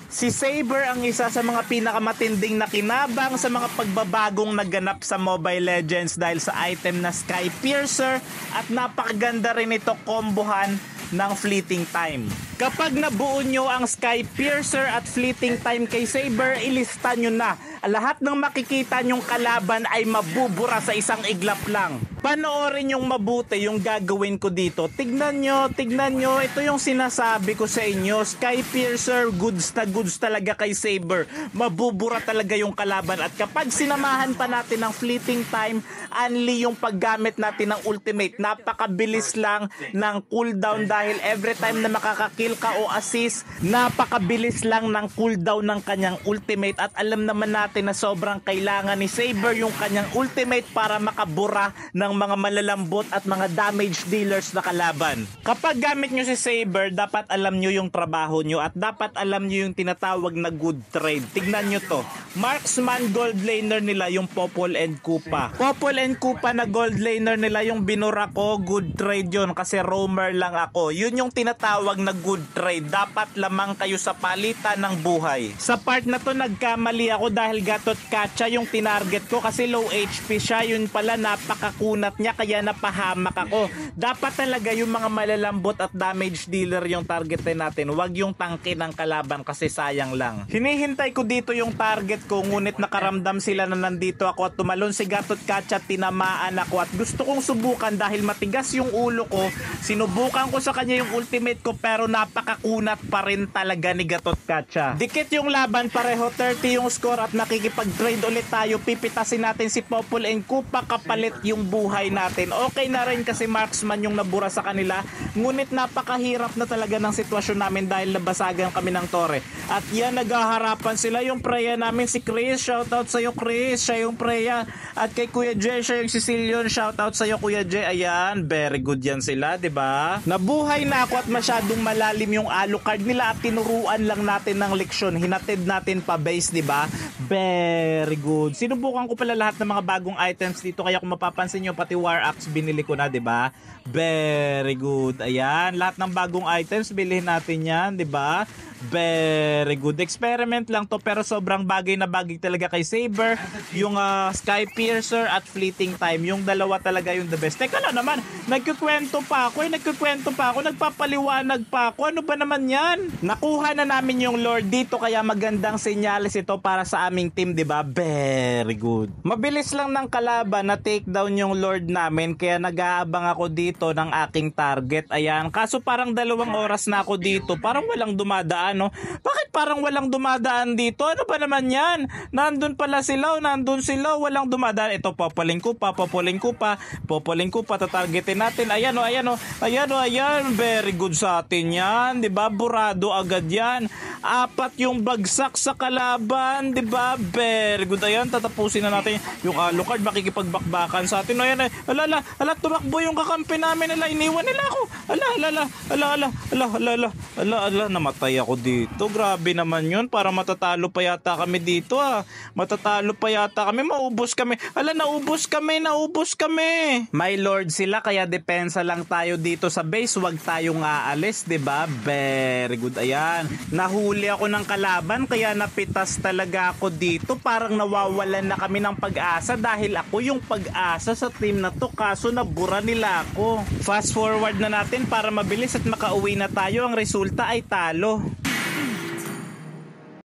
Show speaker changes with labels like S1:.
S1: Si Saber ang isa sa mga pinakamatinding nakinabang sa mga pagbabagong naganap sa Mobile Legends dahil sa item na Sky Piercer at napakaganda rin ito kombohan ng Fleeting Time. Kapag nabuo nyo ang Sky Piercer at Fleeting Time kay Saber, ilista nyo na. Lahat ng makikita nyong kalaban ay mabubura sa isang iglap lang. Panoorin yung mabuti yung gagawin ko dito. Tignan nyo, ito yung sinasabi ko sa inyo. Sky Piercer, goods na goods talaga kay Saber. Mabubura talaga yung kalaban. At kapag sinamahan pa natin ng Fleeting Time, only yung paggamit natin ng ultimate. Napakabilis lang ng cooldown dahil every time na makakakill ka o assist, napakabilis lang ng cooldown ng kanyang ultimate. At alam naman natin na sobrang kailangan ni Saber yung kanyang ultimate para makabura ng mga malalambot at mga damage dealers na kalaban. Kapag gamit nyo si Saber, dapat alam nyo yung trabaho nyo at dapat alam nyo yung tinatawag na good trade. Tignan nyo to. Marksman gold laner nila yung Popol and Koopa. Popol and Koopa na gold laner nila yung binura ko, good trade yun kasi roamer lang ako. Yun yung tinatawag na good trade. Dapat lamang kayo sa palitan ng buhay. Sa part na to nagkamali ako dahil Gatot Kacha yung tinarget ko kasi low HP siya. Yun pala napakakunat niya kaya napahamak ako. Dapat talaga yung mga malalambot at damage dealer yung targetin natin. Huwag yung tangke ng kalaban kasi sayang lang. Hinihintay ko dito yung target ko ngunit nakaramdam sila na nandito ako at tumalon si Gatot Kacha, tinamaan ako at gusto kong subukan dahil matigas yung ulo ko. Sinubukan ko sa kanya yung ultimate ko pero napakakunat pa rin talaga ni Gatot Kacha. Dikit yung laban, pareho 30 yung score at nakikipag-trade ulit tayo. Pipitasin natin si Popol and Koopa kapalit yung buhay natin. Okay na rin kasi marksman yung nabura sa kanila. Ngunit napakahirap na talaga ng sitwasyon namin dahil nabasagan kami ng tore. At yan, naghaharapan sila. Yung Freya namin si Chris. Shoutout sa'yo Chris. Siya yung Freya. At kay Kuya Jay, siya yung Sicilian. Shoutout sa'yo Kuya Jay. Ayan, very good yan sila, diba? Nabuhay na ako at masyadong malalim yung Alucard nila at tinuruan lang natin ng leksyon. Hinatid natin pa base, diba? Very good. Sinubukan ko pala lahat ng mga bagong items dito kaya kung mapapansin nyo pati War Axe binili ko na, 'di ba? Very good. Ayan, lahat ng bagong items bilhin natin 'yan, 'di ba? Very good. Experiment lang to pero sobrang bagay na bagay talaga kay Saber. Yung Sky Piercer at Fleeting Time. Yung dalawa talaga yung the best. Teka lang naman, nagkukwento pa ako. Nagpapaliwanag pa ako. Ano ba naman yan? Nakuha na namin yung Lord dito kaya magandang senyales ito para sa aming team, diba? Very good. Mabilis lang ng kalaban na take down yung Lord namin kaya nag-aabang ako dito ng aking target. Ayan. Kaso parang 2 oras na ako dito. Parang walang dumadaan. No? Bakit parang walang dumadaan dito? Ano ba naman yan? Nandun pala sila, nandun sila, walang dumadaan. Ito, Popol and Koopa, tatargetin natin. Ayan. Very good sa atin yan. Diba? Burado agad yan. 4 yung bagsak sa kalaban. Diba? Very good. Ayan, tatapusin na natin yung Alucard. Makikipagbakbakan sa atin. Ayan, ala, tumakbo yung kakampi namin. Ala, iniwan nila ako. Ala, namatay ako dito. Grabe naman yun. Para matatalo pa yata kami dito Matatalo pa yata kami. Maubos kami. Ala, naubos kami. My lord sila kaya depensa lang tayo dito sa base. Huwag tayong aalis, diba? Very good. Ayan. Nahuli ako ng kalaban kaya napitas talaga ako dito. Parang nawawalan na kami ng pag-asa dahil ako yung pag-asa sa team na to. Kaso nabura nila ako. Fast forward na natin para mabilis at makauwi na tayo. Ang resulta ay talo.